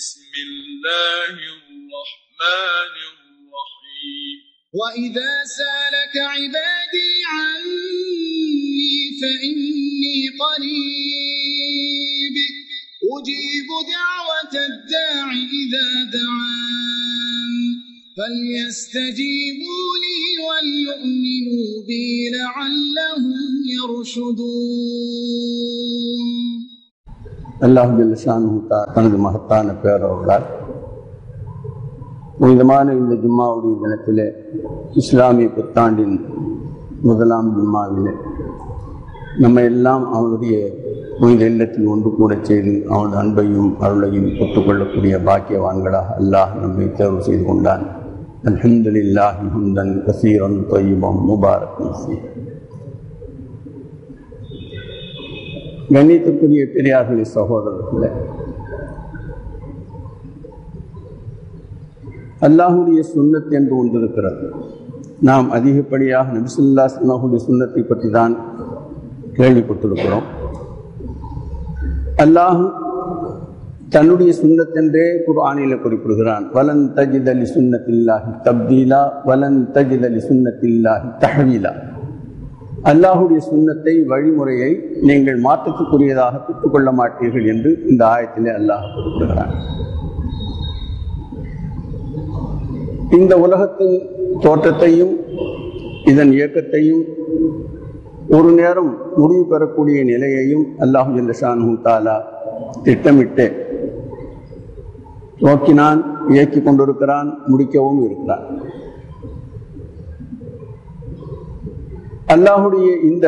بسم الله الرحمن الرحيم وإذا سألك عبادي عني فإني قريب أجيب دعوة الداع إذا دعان فليستجيبوا لي وليؤمنوا بي لعلهم يرشدون. அல்லாஹ் ஜல்ல ஷானுஹு தனது மகத்தான பேரவர்களால் புனிதமான இந்த ஜும்மாவுடைய தினத்திலே இஸ்லாமிய புத்தாண்டின் முதலாம் ஜும்மாவிலே நம்ம எல்லாம் அவனுடைய புனித இல்லத்தில் ஒன்று கூட செய்து அவனது அன்பையும் அருளையும் பெற்றுக்கொள்ளக்கூடிய பாக்கியவான்களாக அல்லாஹ் நம்மை தேர்வு செய்து கொண்டான். அல்ஹம்துலில்லாஹி ஹம்தன் கஸீரன் தய்யிபன் முபாரக்கன் ஃபீஹ். கண்ணியத்துக்குரிய பெரியார்களே, சகோதரர்களே, அல்லாஹுடைய சுன்னத் என்று ஒன்று இருக்கிறது. நாம் அதிகப்படியாக நபி ஸல்லல்லாஹு அலைஹி வஸல்லம் சுன்னத்தை பற்றி தான் கேள்விப்பட்டிருக்கிறோம். அல்லாஹ் தன்னுடைய சுன்னத் என்றே குர்ஆனிலே குறிப்பிடுகிறான். வலன் தஜித லி சுன்னத்தில்லாஹி தப்தீலா வலன் தஜித லி சுன்னத்தில்லாஹி தஹ்வீலா. அல்லாஹுடைய சுன்னத்தை, வழிமுறையை நீங்கள் மாற்றத்துக்குரியதாக பெற்றுக்கொள்ள மாட்டீர்கள் என்று இந்த ஆயத்திலே அல்லாஹ் குறிப்பிடுகிறான். இந்த உலகத்தின் தோற்றத்தையும் இதன் இயக்கத்தையும் ஒரு நேரம் முடிவு பெறக்கூடிய நிலையையும் அல்லாஹு ஜல்ல ஷானுஹு தஆலா திட்டமிட்டு நோக்கினான், இயக்கிக் கொண்டிருக்கிறான், முடிக்கவும் இருக்கிறான். அல்லாஹுடைய இந்த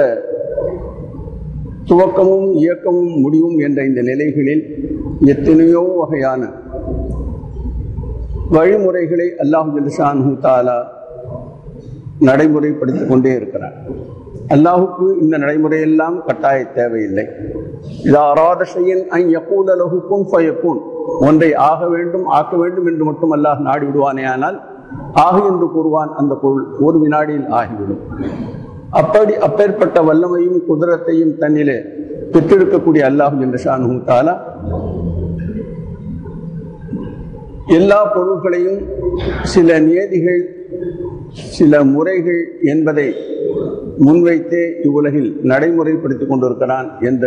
துவக்கமும் இயக்கமும் முடிவும் என்ற இந்த நிலைகளில் எத்தனையோ வகையான வழிமுறைகளை அல்லாஹு ஜல்ல ஷானுஹு தஆலா நடைமுறைப்படுத்திக் கொண்டே இருக்கிறார். அல்லாஹுக்கு இந்த நடைமுறையெல்லாம் கட்டாய தேவையில்லை. இதா அராத ஷைஅன் அன் யகூல லஹு குன் ஃபயகுன். ஒன்றை ஆக வேண்டும், ஆக்க வேண்டும் என்று மட்டும் அல்லாஹ் நாடி விடுவானே ஆனால் ஆகு என்று கூறுவான். அந்த பொருள் ஒரு வினாடியில் ஆகிவிடும். அப்பேற்பட்ட வல்லமையும் குதிரத்தையும் தன்னிலே பெற்றிருக்கக்கூடிய அல்லாஹு ஜல்ல ஷானுஹு தஆலா எல்லா பொருள்களையும் சில நியதிகள், சில முறைகள் என்பதை முன்வைத்தே இவ்வுலகில் நடைமுறைப்படுத்திக் கொண்டிருக்கிறான் என்ற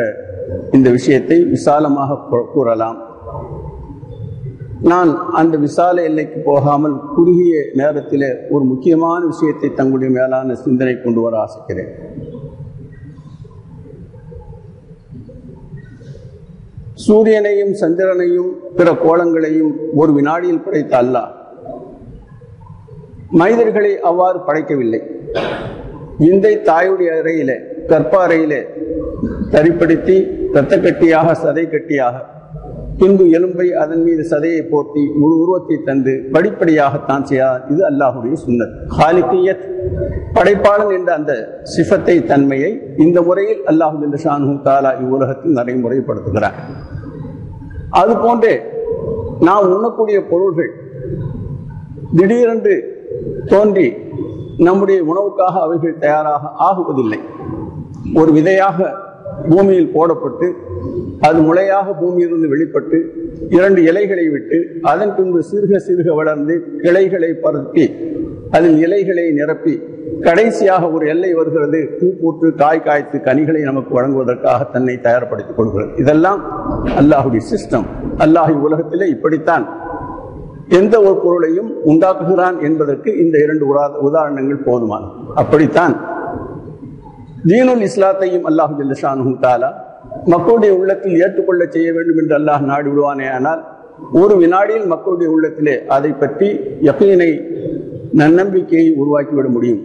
இந்த விஷயத்தை விசாலமாக கூறலாம். நான் அந்த விசால எல்லைக்கு போகாமல் குறுகிய நேரத்திலே ஒரு முக்கியமான விஷயத்தை தங்களுடைய மேலான சிந்தனை கொண்டு வர ஆசைக்கிறேன். சூரியனையும் சந்திரனையும் பிற கோளங்களையும் ஒரு வினாடியில் படைத்த அல்லாஹ் மனிதர்களை அவ்வாறு படைக்கவில்லை. விந்தை தாயுடைய அறையிலே, கற்ப அறையிலே தரிப்படுத்தி இரத்த கட்டியாக, சதை கட்டியாக, பின்பு எலும்பை அதன் மீது சதையை போர்த்தி முழு உருவத்தை தந்து படிப்படியாகத்தான் செய்யார். இது அல்லாஹுடைய சுன்னத். ஹாலிகியத், படைப்பாளன் என்ற அந்த சிஃபத்தை, தன்மையை இந்த முறையில் அல்லாஹு ஜல்ல ஷானுஹு தஆலா இவ்வுலகத்தில் நடைமுறைப்படுத்துகிறார். அதுபோன்றே நாம் உண்ணக்கூடிய பொருள்கள் திடீரென்று தோன்றி நம்முடைய உணவுக்காக அவைகள் தயாராக ஆகுவதில்லை. ஒரு விதையாக பூமியில் போடப்பட்டு அது முளையாக பூமியிலிருந்து வெளிப்பட்டு 2 இலைகளை விட்டு அதன் பின்பு சிறுக சிறுக வளர்ந்து கிளைகளை பரப்பி அதில் இலைகளை நிரப்பி கடைசியாக ஒரு எல்லை வருகிறது, பூ பூத்து காய் காய்த்து கனிகளை நமக்கு வழங்குவதற்காக தன்னை தயார்படுத்திக் கொள்கிறது. இதெல்லாம் அல்லாஹுடைய சிஸ்டம். அல்லாஹ் உலகத்திலே இப்படித்தான் எந்த ஒரு பொருளையும் உண்டாக்குகிறான் என்பதற்கு இந்த 2 உதாரணங்கள் போதுமானது. அப்படித்தான் தீனுல் இஸ்லாத்தையும் அல்லாஹு ஜல்ல ஷானுஹு தஆலா மக்களுடைய உள்ளத்தில் ஏற்றுக்கொள்ள செய்ய வேண்டும் என்று அல்லாஹ் நாடி விடுவானே ஆனால் ஒரு வினாடியில் மக்களுடைய உள்ளத்திலே அதை பற்றி யகீனை, நன்னம்பிக்கையை உருவாக்கிவிட முடியும்.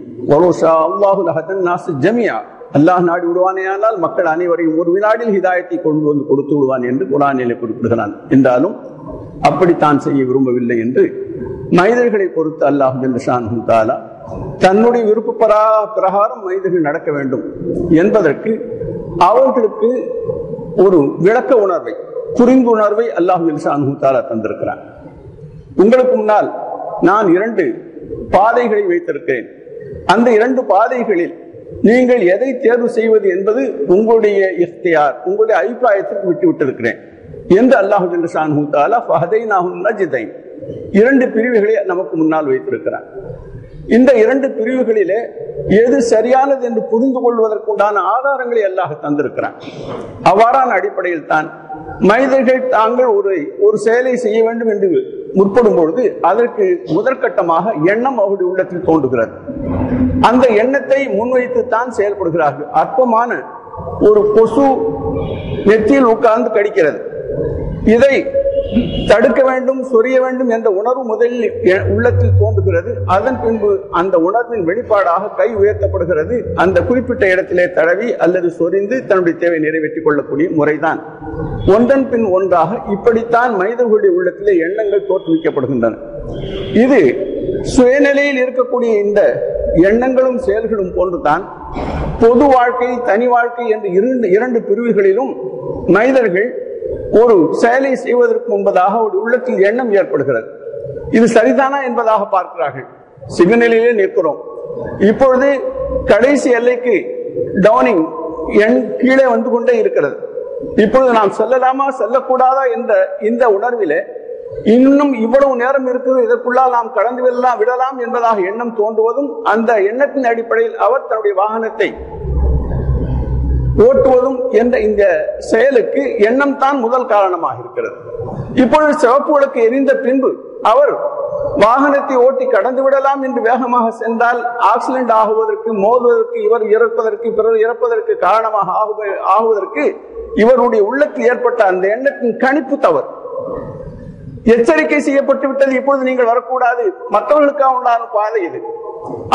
அல்லாஹ் நாடி விடுவானே ஆனால் மக்கள் அனைவரையும் ஒரு வினாடியில் ஹிதாயத்தை கொண்டு வந்து கொடுத்து விடுவான் என்று குர்ஆனிலே குறிப்பிடுகிறான். என்றாலும் அப்படித்தான் செய்ய விரும்பவில்லை என்று மனிதர்களை பொறுத்து அல்லாஹ் ஜல்ல ஷானுஹு தஆலா தன்னுடைய விருப்ப பிரகாரம் மனிதர்கள் நடக்க வேண்டும் என்பதற்கு அவர்களுக்கு ஒரு விளக்க உணர்வை, புரிந்துணர்வை அல்லாஹ் ஜல்ல ஷானுஹு தஆலா தந்திருக்கிறான். உங்களுக்கு முன்னால் நான் 2 பாதைகளை வைத்திருக்கிறேன். அந்த 2 பாதைகளில் நீங்கள் எதை தேர்வு செய்வது என்பது உங்களுடைய இஃப்தியார், உங்களுடைய அபிப்பிராயத்திற்கு விட்டுவிட்டிருக்கிறேன். என்று அல்லாஹ் ஜல்ல ஷானஹு தஆலா ஃபஹதைனாஹு நஜ்தைன் இரண்டு பிரிவுகளை நமக்கு முன்னால் வைத்திருக்கிறார். இந்த இரண்டு பிரிவுகளிலே எது சரியானது என்று புரிந்து கொள்வதற்குண்டான ஆதாரங்களை அல்லாஹ் தந்திருக்கிறான். அவ்வாறான அடிப்படையில் தான் மனிதர்கள் தாங்கள் ஒரு செயலை செய்ய வேண்டும் என்று முற்படும் பொழுது அதற்கு முதற்கட்டமாக எண்ணம் அவருடைய உள்ளத்தில் தோன்றுகிறது. அந்த எண்ணத்தை முன்வைத்து தான் செயல்படுகிறார்கள். அற்பமான ஒரு கொசு நெற்றியில் உட்கார்ந்து கடிக்கிறது. இதை தடுக்க வேண்டும், சொரிய வேண்டும் என்ற உணர்வு முதலில் உள்ளத்தில் தோன்றுகிறது. அதன் பின்பு அந்த உணர்வின் வெளிப்பாடாக கை உயர்த்தப்படுகிறது. அந்த குறிப்பிட்ட இடத்திலே தடவி அல்லது சொரிந்து தன்னுடைய தேவை நிறைவேற்றிக் கொள்ளக்கூடிய முறைதான். ஒன்றன் பின் ஒன்றாக இப்படித்தான் மனிதர்களுடைய உள்ளத்திலே எண்ணங்கள் தோற்றுவிக்கப்படுகின்றன. இது சுயநிலையில் இருக்கக்கூடிய இந்த எண்ணங்களும் செயல்களும் போன்றுதான் பொது வாழ்க்கை, தனி வாழ்க்கை என்ற இரண்டு பிரிவுகளிலும் மனிதர்கள் ஒரு செயலை செய்வதற்கு முன்பதாக ஒரு உள்ளத்தில் எண்ணம் ஏற்படுகிறது. இது சரிதானா என்பதாக பார்க்கிறார்கள். சிக்னலிலே நிற்கிறோம். இப்பொழுது கடைசி எல்லைக்கு டவுனிங் எண் கீழே வந்து கொண்டே இருக்கிறது. இப்பொழுது நாம் செல்லலாமா செல்லக்கூடாதா என்ற இந்த உணர்விலே இன்னும் இவ்வளவு நேரம் இருக்கிறது, இதற்குள்ளால் நாம் கடந்து விடலாம் என்பதாக எண்ணம் தோன்றுவதும், அந்த எண்ணத்தின் அடிப்படையில் அவர் தன்னுடைய வாகனத்தை ஓட்டுவதும் என்ற இந்த செயலுக்கு எண்ணம் தான் முதல் காரணமாக இருக்கிறது. இப்பொழுது சிவப்பு விளக்கு எரிந்த பின்பு அவர் வாகனத்தை ஓட்டி கடந்து விடலாம் என்று வேகமாக சென்றால் ஆக்சிடென்ட் ஆகுவதற்கு, மோதுவதற்கு, இவர் இறப்பதற்கு, பிறர் இறப்பதற்கு காரணமாக ஆகுவதற்கு இவருடைய உள்ளத்தில் ஏற்பட்ட அந்த எண்ணத்தின் கணிப்பு தவறு. எச்சரிக்கை செய்யப்பட்டு விட்டது, இப்பொழுது நீங்கள் வரக்கூடாது, மற்றவர்களுக்காக உண்டான பாதை இது,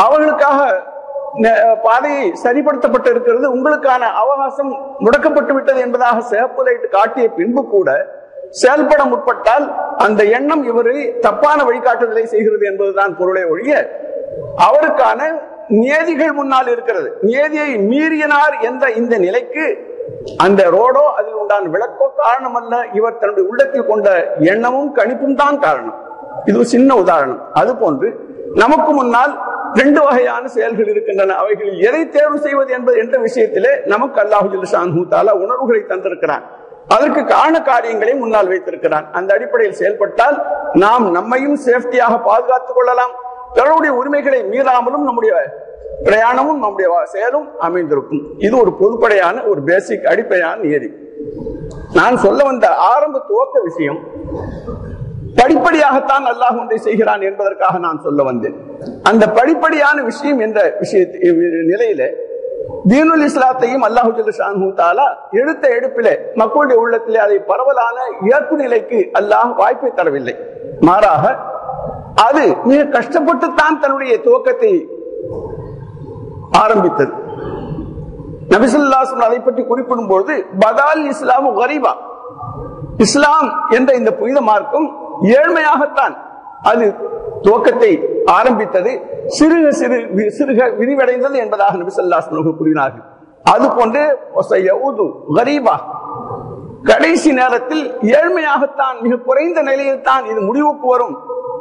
அவர்களுக்காக பாதையை சரிப்படுத்தப்பட்டு இருக்கிறது, உங்களுக்கான அவகாசம் முடக்கப்பட்டு விட்டது என்பதாக சிவப்பு லைட் காட்டிய பின்பு கூட செயல்பட முற்பட்டால் அந்த எண்ணம் இவரை தப்பான வழிகாட்டுதலை செய்கிறது என்பதுதான் பொருளை ஒழிய அவருக்கான நியதிகள் முன்னால் இருக்கிறது. நியதியை மீறினார் என்ற இந்த நிலைக்கு அந்த ரோடோ அதில் உண்டான விளக்கோ காரணம் அல்ல, இவர் தன்னுடைய உள்ளத்தில் கொண்ட எண்ணமும் கணிப்பும் தான் காரணம். இது ஒரு சின்ன உதாரணம். அது போன்று நமக்கு முன்னால் ரெண்டு வகையான செயல்கள் இருக்கின்றன. அவைகளில் எதை தேர்வு செய்வது என்பது என்ற விஷயத்திலே நமக்கு அல்லாஹ் ஜல்ல ஷானஹு தஆலா உணர்வுகளை தந்திருக்கிறான். அதற்கு காரண காரியங்களை முன்னால் வைத்திருக்கிறான். அந்த அடிப்படையில் செயல்பட்டால் நாம் நம்மையும் சேஃப்டியாக பாதுகாத்துக் கொள்ளலாம், பிறருடைய உரிமைகளை மீறாமலும் நம்முடைய பிரயாணமும் நம்முடைய செயலும் அமைந்திருக்கும். இது ஒரு பொதுப்படையான ஒரு பேசிக் அடிப்படையான நியதி. நான் சொல்ல வந்த ஆரம்ப துவக்க விஷயம் படிப்படியாகத்தான் அல்லாஹ் ஒன்றை செய்கிறான் என்பதற்காக நான் சொல்ல வந்தேன். அந்த படிப்படியான விஷயம் என்ற நிலையில தீனுல் இஸ்லாத்தையும் அல்லாஹ் ஜல்ல ஷானஹு தஆலா எடுத்த எடுப்பிலே மக்களுடைய உள்ளத்திலே அதை பரவலான ஏற்பு நிலைக்கு அல்லாஹ் வாய்ப்பை தரவில்லை. மாறாக அது மிக கஷ்டப்பட்டுத்தான் தன்னுடைய துவக்கத்தை ஆரம்பித்தது. நபி ஸல்லல்லாஹு அலைஹி வஸல்லம் அதை பற்றி குறிப்பிடும் பொழுது பதால் இஸ்லாமு கரீபா, இஸ்லாம் என்ற இந்த புனித மார்க்கம் ஏழ்மையாகத்தான் அது துவக்கத்தை ஆரம்பித்தது, சிறுக சிறுக விரிவடைந்தது என்பதாக நபி ஸல்லல்லாஹு அலைஹி வஸல்லம் கூறினார்கள். அதுபோன்று கரீபா, கடைசி நேரத்தில் ஏழ்மையாகத்தான், மிக குறைந்த நிலையில் தான் இது முடிவுக்கு வரும்.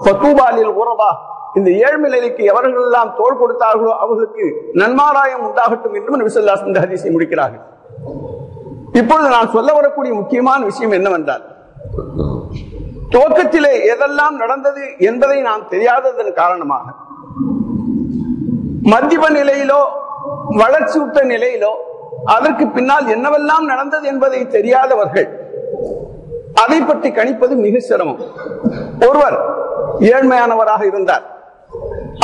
ஃபதூபாலில் குரபா, இந்த ஏழ்மை நிலைக்கு எவர்கள் எல்லாம் தோள் கொடுத்தார்களோ அவர்களுக்கு நன்மாராயம் உண்டாகட்டும் என்றும் நபி ஸல்லல்லாஹு அலைஹி வஸல்லம் இந்த ஹதீஸை முடிக்கிறார்கள். இப்பொழுது நான் சொல்ல வரக்கூடிய முக்கியமான விஷயம் என்னவென்றால், துவக்கத்திலே எதெல்லாம் நடந்தது என்பதை நாம் தெரியாததன் காரணமாக மத்திய நிலையிலோ வளர்ச்சியுற்ற நிலையிலோ அதற்கு பின்னால் என்னவெல்லாம் நடந்தது என்பதை தெரியாதவர்கள் அதை பற்றி கணிப்பது மிக சிரமம். ஒருவர் ஏழ்மையானவராக இருந்தார்,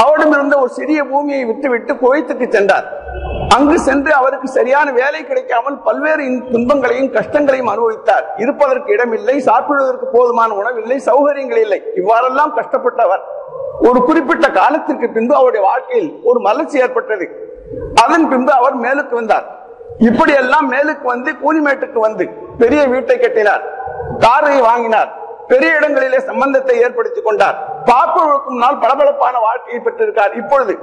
அவரிடமிருந்த ஒரு சிறிய பூமியை விட்டுவிட்டு குவைத்துக்கு சென்றார். அங்கு சென்று அவருக்கு சரியான வேலை கிடைக்காமல் பல்வேறு துன்பங்களையும் கஷ்டங்களையும் அனுபவித்தார். இருப்பதற்கு இடமில்லை, சாப்பிடுவதற்கு போதுமான உணவில்லை, சௌகரியங்கள் இல்லை. இவ்வாறெல்லாம் கஷ்டப்பட்டவர் ஒரு குறிப்பிட்ட காலத்திற்கு பின்பு அவருடைய வாழ்க்கையில் ஒரு மலர்ச்சி ஏற்பட்டது. அதன் பின்பு அவர் மேலுக்கு வந்தார். இப்படியெல்லாம் மேலுக்கு வந்து கூலிமேட்டுக்கு வந்து பெரிய வீட்டை கட்டினார், காரை வாங்கினார், பெரிய இடங்களிலே சம்பந்தத்தை ஏற்படுத்திக் கொண்டார், பார்ப்பவர்களுக்கும் நாள் பளபளப்பான வாழ்க்கையை பெற்றிருக்கார். இப்பொழுது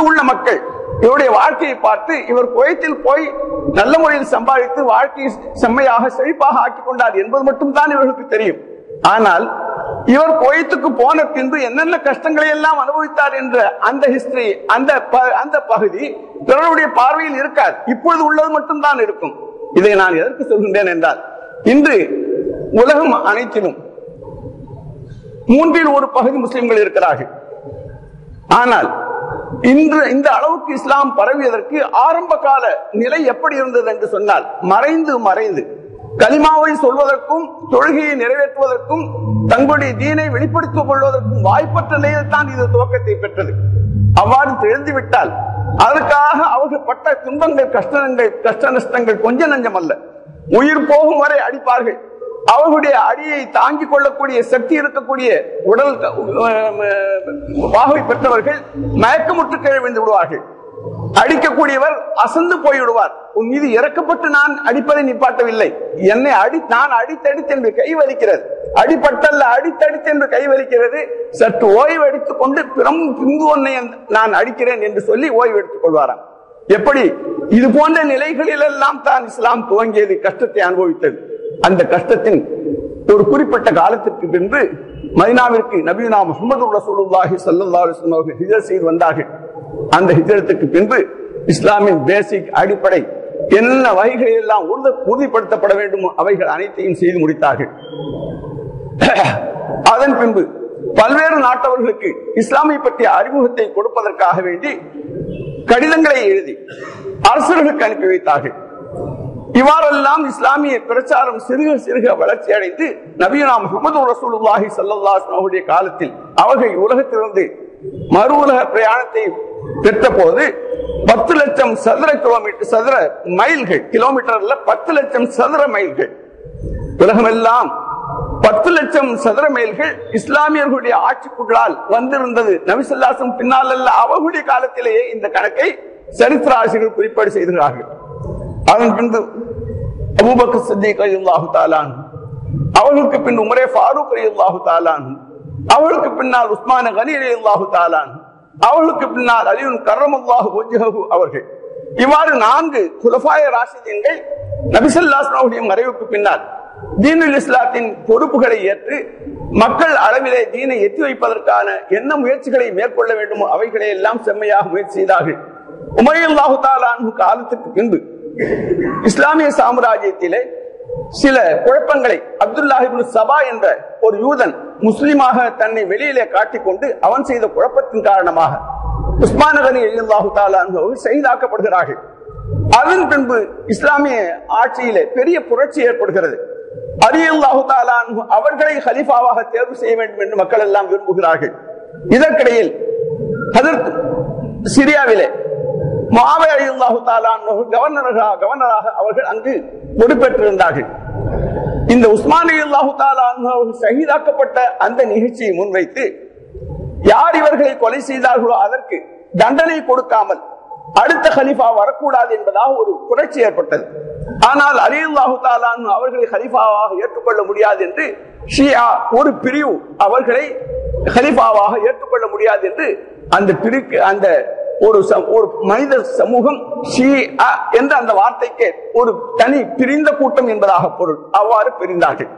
உள்ள மக்கள் இவருடைய வாழ்க்கையை பார்த்து இவர் குவைத்தில் போய் நல்ல முறையில் சம்பாதித்து வாழ்க்கையை செம்மையாக செழிப்பாக ஆக்கிக் கொண்டார் என்பது மட்டும் தான் இவர்களுக்கு தெரியும். ஆனால் இவர் குவைத்துக்கு போன பின்பு என்னென்ன கஷ்டங்களை எல்லாம் அனுபவித்தார் என்ற அந்த ஹிஸ்டரி, அந்த பகுதி பிறருடைய பார்வையில் இருக்காது. இப்பொழுது உள்ளது மட்டும்தான் இருக்கும். இதை நான் எதற்கு சொல்கின்றேன் என்றால், இன்று உலகம் அனைத்திலும் 1/3 முஸ்லிம்கள் இருக்கிறார்கள். ஆனால் இன்று இந்த அளவுக்கு இஸ்லாம் பரவியதற்கு ஆரம்ப கால நிலை எப்படி இருந்தது என்று சொன்னால், மறைந்து கலிமாவை சொல்வதற்கும் தொழுகையை நிறைவேற்றுவதற்கும் தங்களுடைய தீனை வெளிப்படுத்திக் கொள்வதற்கும் வாய்ப்பற்ற நிலையில் தான் இது துவக்கத்தை பெற்றது. அவ்வாறு தெரிந்துவிட்டால் அதற்காக அவர்கள் பட்ட துன்பங்கள், கஷ்ட நஷ்டங்கள் கொஞ்ச நஞ்சம் அல்ல. உயிர் போகும் வரை அடிப்பார்கள். அவர்களுடைய அடியை தாங்கிக் கொள்ளக்கூடிய சக்தி இருக்கக்கூடிய உடல் வாகை பெற்றவர்கள் மயக்கமுற்று கீழே விழுந்து விடுவார்கள். அடிக்கக்கூடியவர் அசந்து போய்விடுவார். உன் மீது இறக்கப்பட்டு நான் அடிப்பதை நிப்பாட்டவில்லை, என்னை நான் அடித்தடித்து என்று கை வலிக்கிறது, அடிப்பட்டல்ல அடித்தடித்து என்று கை வலிக்கிறது, சற்று ஓய்வு எடுத்துக் கொண்டு பின்பு ஒன்னை நான் அடிக்கிறேன் என்று சொல்லி ஓய்வு எடுத்துக் கொள்வாராம். எப்படி இது போன்ற நிலைகளில் எல்லாம் தான் இஸ்லாம் துவங்கியது, கஷ்டத்தை அனுபவித்தது. அந்த கஷ்டத்தின் ஒரு குறிப்பிட்ட காலத்திற்கு பின்பு மதீனாவிற்கு நபியுனா முஹம்மது ரசூலுல்லாஹி ஸல்லல்லாஹு அலைஹி வஸல்லம் அவர்கள் ஹிஜ்ரத் செய்து வந்தார்கள். அந்த ஹிஜ்ரத்துக்கு பின்பு இஸ்லாமின் பேசிக் அடிப்படை என்ன வகைகள் எல்லாம் உறுதிப்படுத்தப்பட வேண்டுமோ அவைகள் அனைத்தையும் செய்து முடித்தார்கள். அதன் பின்பு பல்வேறு நாட்டவர்களுக்கு இஸ்லாமை பற்றிய அறிமுகத்தை கொடுப்பதற்காக வேண்டி கடிதங்களை எழுதி அரசர்களுக்கு அனுப்பி வைத்தார்கள். இவ்வாறெல்லாம் இஸ்லாமிய பிரச்சாரம் சிறுக வளர்ச்சி அடைந்து நபியுனா முஹம்மது ரசூலுல்லாஹி ஸல்லல்லாஹு அலைஹி வஸல்லம் அவருடைய காலத்தில் அவர்கள் உலகத்திலிருந்து மறு உலக பிரயாணத்தை பெற்ற போது 10 லட்சம் சதுர மைல்கள், கிலோமீட்டர்ல 10 லட்சம் சதுர மைல்கள், உலகமெல்லாம் 10 லட்சம் சதுர மைல்கள் இஸ்லாமியர்களுடைய ஆட்சிக்குள்ளால் வந்திருந்தது. நபி ஸல்லல்லாஹு அலைஹி வஸல்லம் பின்னால் அல்ல, அவர்களுடைய காலத்திலேயே இந்த கணக்கை சரித்திர ஆசிரியர்கள் குறிப்பேடு செய்கிறார்கள். அதன் பின்பு அபூபக்கர் சித்திக் ரலியல்லாஹு தஆலா அன்ஹு, அவர்களுக்கு பின் உமரே ஃபாரூக் ரலியல்லாஹு தஆலா அன்ஹு, அவர்களுக்கு பின்னால் உஸ்மான் கனி ரலியல்லாஹு தஆலா அன்ஹு, அவர்களுக்கு பின்னால் அலியுன் கர்ரமல்லாஹு வஜ்ஹஹு அவர்கள். இவ்வாறு 4 குலஃபாய ராஷிதீன்கள் நபி ஸல்லல்லாஹு அலைஹி வஸல்லம் மறைவுக்கு பின்னால் தீனுல் இஸ்லாத்தின் பொறுப்புகளை ஏற்று மக்கள் அளவிலே தீனை எத்தி வைப்பதற்கான என்ன முயற்சிகளை மேற்கொள்ள வேண்டுமோ அவைகளை எல்லாம் செம்மையாக முயற்சி செய்தார்கள். உமர் ரலியல்லாஹு தஆலா அன்ஹு காலத்துக்கு பின்பு இஸ்லாமிய சாம்ராஜ்யத்திலே சில குழப்பங்களை அப்துல்லாஹ் இப்னு சபா என்ற ஒரு யூதன் முஸ்லிமாக தன்னை வெளியிலே காட்டிக்கொண்டு அவன் செய்த குழப்பத்தின் காரணமாக உஸ்மான் கனி ரலியல்லாஹு தஆலா அன்ஹு ஷஹீதாக்கப்படுகிறார்கள். அதன் பின்பு இஸ்லாமிய ஆட்சியிலே பெரிய புரட்சி ஏற்படுகிறது. அலி ரலியல்லாஹு தஆலா அன்ஹு அவர்களை கலீஃபாவாக தேர்வு செய்ய வேண்டும் என்று மக்கள் எல்லாம் விரும்புகிறார்கள். இதற்கிடையில் ஹஜ்ரத் சிரியாவிலே முஆவியா ரலியல்லாஹு தஆலா அன்ஹு கவர்னராக அவர்கள் அங்கு பொறுப்பேற்றிருந்தார்கள். இந்த உஸ்மான் ரலியல்லாஹு தஆலா அன்ஹு ஷஹீதாக்கப்பட்ட அந்த நிகழ்ச்சியை முன்வைத்து யார் இவர்களை கொலை செய்தார்களோ அதற்கு தண்டனை கொடுக்காமல் அடுத்த கலீஃபா வரக்கூடாது என்பதாக ஒரு புரட்சி ஏற்பட்டது. ஆனால் அலி ரலியல்லாஹு தஆலா அன்ஹு அவர்களை கலீஃபாவாக ஏற்றுக்கொள்ள முடியாது என்று ஷியா ஒரு பிரிவு அவர்களை கலீஃபாவாக ஏற்றுக்கொள்ள முடியாது என்று அந்த ஒரு மனித சமூகம் ஷியா என்ற அந்த வார்த்தைக்கு ஒரு தனி பிரிந்த கூட்டம் என்பதாக பொருள். அவ்வாறு பிரிந்தார்கள்.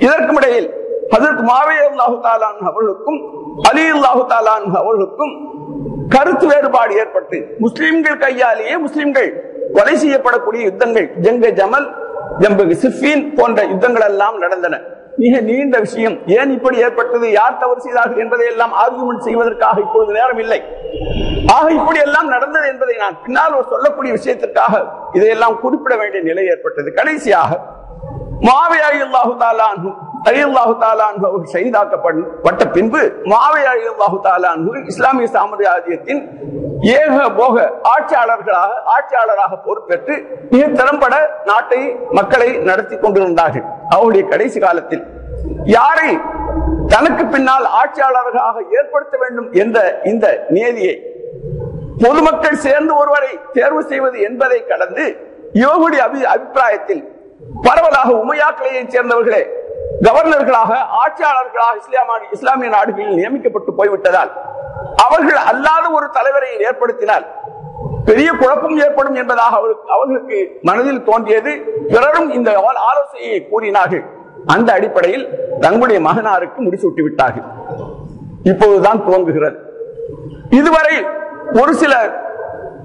இதற்கும் இடையில் ஹஜ்ரத் முஆவியா ரலியல்லாஹு தஆலா அன்ஹு அவர்களுக்கும் அலி ரலியல்லாஹு தஆலா அன்ஹு அவர்களுக்கும் கருத்து வேறுபாடு ஏற்பட்டு முஸ்லிம்கள் கையாலேயே முஸ்லிம்கள் கொலை செய்யப்படக்கூடிய யுத்தங்கள், ஜங்க ஜமல், ஜம்பு சிஃபீன் போன்ற யுத்தங்கள் எல்லாம் நடந்தன. மிக நீண்ட விஷயம். ஏன் இப்படி ஏற்பட்டது, யார் தவறு செய்தார்கள் என்பதை எல்லாம் ஆர்குமெண்ட் செய்வதற்காக இப்பொழுது நேரம் இல்லை. ஆக இப்படி எல்லாம் நடந்தது என்பதை நான் பின்னால் ஒரு சொல்லக்கூடிய விஷயத்திற்காக இதையெல்லாம் குறிப்பிட வேண்டிய நிலை ஏற்பட்டது. கடைசியாக முஆவியா ரலியல்லாஹு தஆலா அன்ஹு அவர்கள் ஷஹீதாக்கப்பட்ட பின்பு முஆவியா ரலியல்லாஹு தஆலா அன்ஹு இஸ்லாமிய சாம்ராஜ்யத்தின் ஏகபோக ஆட்சியாளராக பொறுப்பேற்று மிக திறம்பட நாட்டை, மக்களை நடத்தி கொண்டிருந்தார்கள். அவருடைய கடைசி காலத்தில் யாரை தனக்கு பின்னால் ஆட்சியாளர்களாக ஏற்படுத்த வேண்டும் என்ற இந்த நியதியை பொதுமக்கள் சேர்ந்து ஒருவரை தேர்வு செய்வது என்பதை கடந்து இவர்களுடைய அபிப்பிராயத்தில் பரவலாக உமையாக்களையை சேர்ந்தவர்களே கவர்னர்களாக, ஆட்சியாளர்களாக இஸ்லாமிய நாடுகளில் நியமிக்கப்பட்டு போய்விட்டதால் அவர்கள் அல்லாத ஒரு தலைவரை ஏற்படுத்தினால் பெரிய குழப்பம் ஏற்படும் என்பதாக அவர்களுக்கு மனதில் தோன்றியது. பிறரும் இந்த ஆலோசனையை கூறினார்கள். அந்த அடிப்படையில் தங்களுடைய மகனாருக்கு முடிசூட்டி விட்டார்கள். இப்போதுதான் துவங்குகிறது. இதுவரை ஒரு சில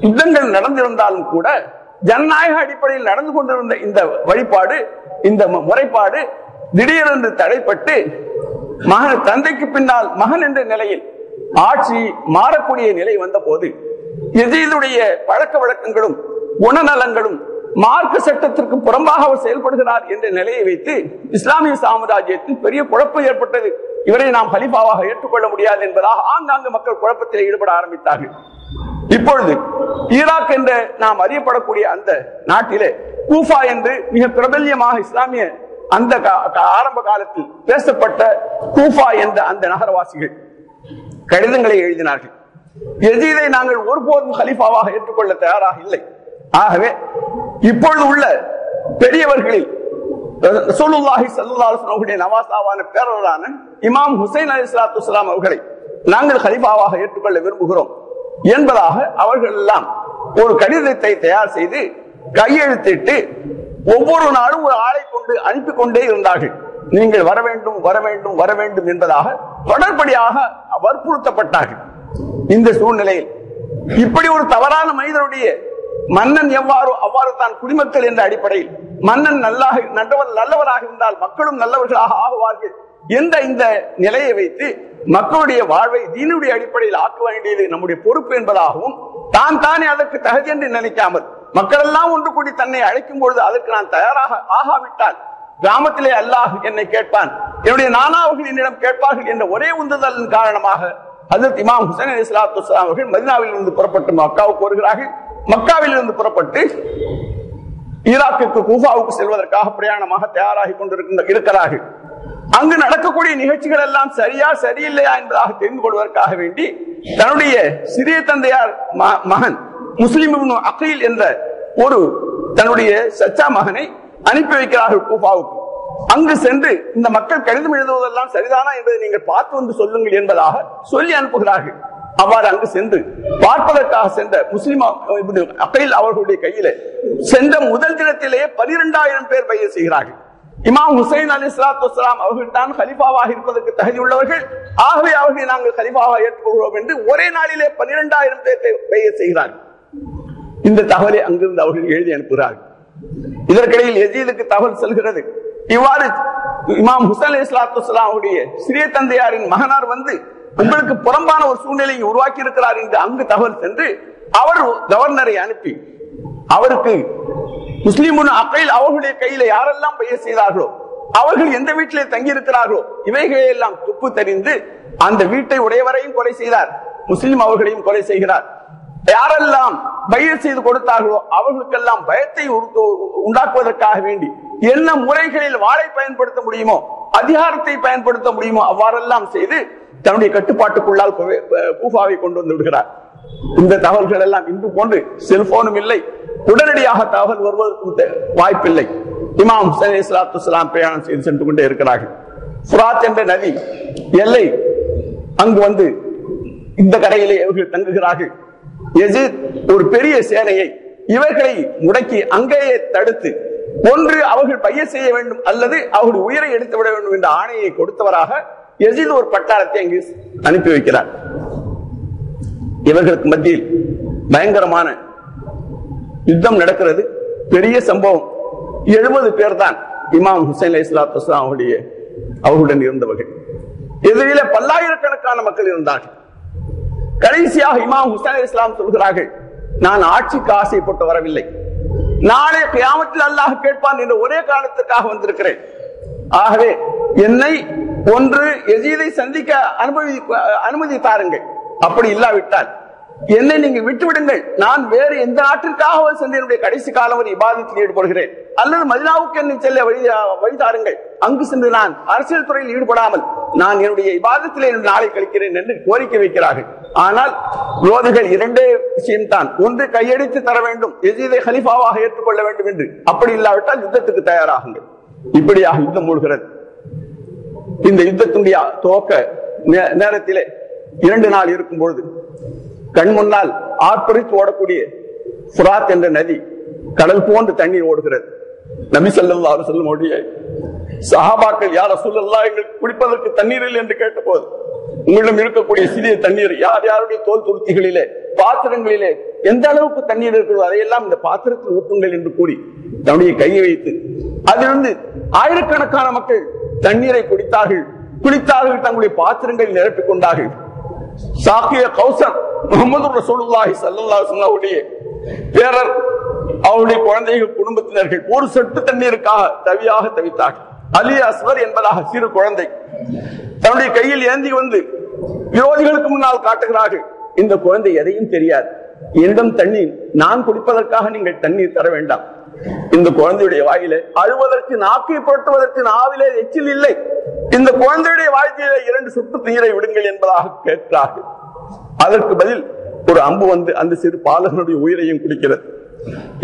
யுத்தங்கள் நடந்திருந்தாலும் கூட ஜனநாயக அடிப்படையில் நடந்து கொண்டிருந்த இந்த வழிபாடு இந்த முறைப்பாடு திடீரென்று தடைப்பட்டு மகன் தந்தைக்கு பின்னால் மகன் என்ற நிலையில் ஆட்சி மாறக்கூடிய நிலை வந்த போது எஜீதுடைய பழக்க வழக்கங்களும் குணநலங்களும் மார்க்க சட்டத்திற்கு புறம்பாக அவர் செயல்படுகிறார் என்ற நிலையை வைத்து இஸ்லாமிய சாம்ராஜ்யத்தில் பெரிய குழப்பம் ஏற்பட்டது. இவரை நாம் கலீஃபாவாக ஏற்றுக்கொள்ள முடியாது என்பதாக ஆங்காங்கு மக்கள் குழப்பத்தில் ஈடுபட ஆரம்பித்தார்கள். இப்பொழுது ஈராக் என்று நாம் அறியப்படக்கூடிய அந்த நாட்டிலே கூஃபா என்று மிக பிரபல்யமாக இஸ்லாமிய அந்த ஆரம்ப காலத்தில் பேசப்பட்ட கூஃபா என்ற அந்த நகரவாசிகள் கடிதங்களை எழுதினார்கள். யசீதை நாங்கள் ஒருபோதும் கலீஃபாவாக ஏற்றுக்கொள்ள தயாராக இல்லை. ஆகவே இப்பொழுது உள்ள பெரியவர்களில் ரசூலுல்லாஹி ஸல்லல்லாஹு அலைஹி வஸல்லம் நவாசாவான பேரரான இமாம் ஹுசைன் அலைஹிஸ்ஸலாத்து வஸ்ஸலாம் அவர்களை நாங்கள் கலீஃபாவாக ஏற்றுக்கொள்ள விரும்புகிறோம் என்பதாக அவர்கள் எல்லாம் ஒரு கடிதத்தை தயார் செய்து கையெழுத்திட்டு ஒவ்வொரு நாளும் ஒரு ஆளை கொண்டு அனுப்பி கொண்டே இருந்தார்கள். நீங்கள் வர வேண்டும் வர வேண்டும் வர வேண்டும் என்பதாக தொடர்படியாக வற்புறுத்தப்பட்டார்கள். இந்த சூழ்நிலையில் இப்படி ஒரு தவறான மனிதனுடைய மன்னன் எவ்வாறு அவ்வாறு தான் குடிமக்கள் என்ற அடிப்படையில் மன்னன் நல்லவராக இருந்தால் மக்களும் நல்லவர்களாக ஆகுவார்கள் என்ற இந்த நிலையை வைத்து மக்களுடைய வாழ்வை தீனுடைய அடிப்படையில் ஆக்க வேண்டியது நம்முடைய பொறுப்பு என்பதாகவும் தான் தானே அதற்கு தகுதி என்று நினைக்காமல் மக்கள் எல்லாம் ஒன்று கூடி தன்னை அழைக்கும் பொழுது அதற்கு நான் தயாராக ஆகாவிட்டால் கிராமத்திலே அல்லாஹ் என்னை கேட்பான், என்னுடைய நானாவர்கள் என்னிடம் கேட்பார்கள் என்ற ஒரே உந்துதலின் காரணமாக ஹஜ்ரத் இமாம் ஹுசைன் அலைஹிஸ்ஸலாத்து வஸ்ஸலாம் அவர்கள் மதீனாவில் இருந்து புறப்பட்டு மக்காவுக்கு வருகிறார்கள். மக்காவில் இருந்து புறப்பட்டு ஈராக்குக்கு கூஃபாவுக்கு செல்வதற்காக பிரயாணமாக தயாராகி கொண்டிருக்கிறார்கள். அங்கு நடக்கக்கூடிய நிகழ்ச்சிகள் எல்லாம் சரியா சரியில்லையா என்பதாக தெரிந்து கொள்வதற்காக வேண்டி தன்னுடைய சிறிய தந்தையார் மகன் முஸ்லிம் இப்னு அகீல் என்ற ஒரு தன்னுடைய சச்சா மகனை அனுப்பி வைக்கிறார்கள் கூஃபாவுக்கு. அங்கு சென்று இந்த மக்கள் கடிதம் எழுதுவதெல்லாம் சரிதானா என்பதை நீங்கள் பார்த்து வந்து சொல்லுங்கள் என்பதாக சொல்லி அனுப்புகிறார்கள். அவ்வாறு அங்கு சென்று பார்ப்பதற்காக சென்ற முஸ்லிம் அகீல் அவர்களுடைய கையிலே சென்ற முதல் தினத்திலேயே 12,000 பேர் பையத் செய்கிறார்கள். இமாம் ஹுசைன் அலைஹிஸ்ஸலாத்து வஸ்ஸலாம் அவர்கள் தான் கலீஃபாவாக இருப்பதற்கு தகுதி உள்ளவர்கள், ஆகவே அவர்களை நாங்கள் கலீஃபாவாக ஏற்றுக்கொள்கிறோம் என்று ஒரே நாளிலே 12,000 பேரை பையத் செய்கிறார்கள். இந்த தகவலை அங்கிருந்து அவர்கள் எழுதி அனுப்புகிறார்கள். இதற்கிடையில் யசீதுக்கு தகவல் செல்கிறது, இவ்வாறு இமாம் ஹுசைன் அலைஹிஸ்ஸலாத்து வஸ்ஸலாம் அவருடைய சிறிய தந்தையாரின் மகனார் வந்து உங்களுக்கு புறம்பான ஒரு சூழ்நிலையை உருவாக்கி இருக்கிறார் என்று அங்கு தகவல் சென்று அவர் கவர்னரை அனுப்பி அவருக்கு முஸ்லிம் அகீல் அவர்களுடைய கையில யாரெல்லாம் பையத் செய்தார்களோ அவர்கள் எந்த வீட்டிலே தங்கி இருக்கிறார்களோ இவைகளை எல்லாம் துப்பு தெரிந்து அந்த வீட்டை உடையவரையும் கொலை செய்தார், முஸ்லிம் அவர்களையும் கொலை செய்கிறார். யாரெல்லாம் பையத் செய்து கொடுத்தார்களோ அவர்களுக்கெல்லாம் பயத்தை உண்டாக்குவதற்காக வேண்டி என்ன முறைகளில் வாளை பயன்படுத்த முடியுமோ அதிகாரத்தை பயன்படுத்த முடியுமோ அவ்வாறெல்லாம் செய்து தன்னுடைய கட்டுப்பாட்டுக்குள்ளால் கூஃபாவை கொண்டு வந்து விடுகிறார். இந்த தகவல்கள் எல்லாம் இன்று போன்று செல்போனும் இல்லை, உடனடியாக தகவல் வருவதற்கு வாய்ப்பில்லை. இமாம் ஹுசைன் அலைஹிஸ்ஸலாத்து வஸ்ஸலாம் பிரயாணம் செய்து சென்று கொண்டே இருக்கிறார்கள். ஃபுராத் என்ற நதி எல்லை அங்கு வந்து இந்த கரையிலே இவர்கள் தங்குகிறார்கள். யசீத் ஒரு பெரிய சேனையை இவர்களை முடக்கி அங்கேயே தடுத்து ஒன்று அவர்கள் பையத் செய்ய வேண்டும் அல்லது அவர்கள் உயிரை எடுத்து விட வேண்டும் என்ற ஆணையை கொடுத்தவராக யசீத் ஒரு பட்டாளத்தை அங்கு அனுப்பி வைக்கிறார். இவர்களுக்கு மத்தியில் பயங்கரமான யுத்தம் நடக்கிறது. பெரிய சம்பவம். 70 பேர் தான் இமாம் ஹுசைன் அலைஹிஸ்ஸலாத்து வஸ்ஸலாம் அவர்களுடன் இருந்தவர்கள். எதிரிலே பல்லாயிரக்கணக்கான மக்கள் இருந்தார்கள். கடைசியாக இமாம் ஹுசைன் அலைஹிஸ்ஸலாம் சொல்கிறார்கள், நான் ஆட்சிக்கு ஆசைப்பட்டு வரவில்லை, நாளை கியாமத்தில் அல்லாஹ் கேட்பான் என்ற ஒரே காரணத்திற்காக வந்திருக்கிறேன். ஆகவே என்னை ஒன்று யசீதை சந்திக்க அனுமதி தாருங்கள், அப்படி இல்லாவிட்டால் என்னை நீங்க விட்டுவிடுங்கள், நான் வேறு எந்த நாட்டிற்காக சென்று என்னுடைய கடைசி காலம் வரை இபாதத்தில் ஈடுபடுகிறேன், அல்லது மதீனாவுக்கு என்னை செல்ல வழி தாருங்கள், அங்கு சென்று நான் அரசியல் துறையில் ஈடுபடாமல் நான் என்னுடைய இபாதத்திலே நாளை கழிக்கிறேன் என்று கோரிக்கை வைக்கிறார்கள். ஆனால் விரோதிகள் இரண்டே விஷயம்தான், ஒன்று கையெடுத்து தர வேண்டும், யசீதை கலீஃபாவாக ஏற்றுக்கொள்ள வேண்டும் என்று, அப்படி இல்லாவிட்டால் யுத்தத்துக்கு தயாராகுங்கள். இப்படியாக யுத்தம் மூழ்கிறது. இந்த யுத்தத்தினுடைய துவக்க நேரத்திலே 2 நாள் இருக்கும் பொழுது கண் முன்னால் ஆர்ப்பரித்து ஓடக்கூடிய ஃபுராத் என்ற நதி கடல் போன்று தண்ணீர் ஓடுகிறது. நபி ஸல்லல்லாஹு அலைஹி வஸல்லம் உடைய சஹாபாக்கள், யா ரசூலல்லாஹ் எங்களுக்கு குடிப்பதற்கு தண்ணீர் இல்லை என்று கேட்டபோது, உங்களிடம் இருக்கக்கூடிய சிறிய தண்ணீர் யார் யாருடைய தோல் துருத்திகளிலே பாத்திரங்களிலே எந்த அளவுக்கு தண்ணீர் இருக்கிறதோ அதையெல்லாம் இந்த பாத்திரத்தில் ஊற்றுங்கள் என்று கூறி தன்னுடைய கையை வைத்து அதிலிருந்து ஆயிரக்கணக்கான மக்கள் தண்ணீரை குடித்தார்கள், குளித்தார்கள், தங்களுடைய பாத்திரங்களை நிரப்பிக் கொண்டார்கள். சாக்கிய கௌசர் முஹம்மது ரசூலுல்லாஹி ஸல்லல்லாஹு அலைஹி வஸல்லம் பேரர், அவருடைய குழந்தைகள், குடும்பத்தினர்கள் ஒரு சொட்டு தண்ணீருக்காக தவியாக தவித்தார்கள். அலி அஸ்வர் என்பதாக சிறு குழந்தை தன்னுடைய கையில் ஏந்தி வந்து விரோதிகளுக்கு முன்னால் காட்டுகிறார்கள். இந்த குழந்தை எதையும் தெரியாது. என்னிடம் தண்ணீர், நான் குடிப்பதற்காக நீங்கள் தண்ணீர் தர வேண்டாம். இந்த குழந்தையுடைய வாயில அழுவதற்கு, நாக்கை புரட்டுவதற்கு நாவிலே எச்சில் இல்லை. இந்த குழந்தையுடைய வாழ்க்கையில 2 சொட்டு நீரை விடுங்கள் என்பதாக கேட்கிறார்கள். அதற்கு பதில் ஒரு அம்பு வந்து அந்த சிறு பாலகனுடைய உயிரையும் குடிக்கிறது.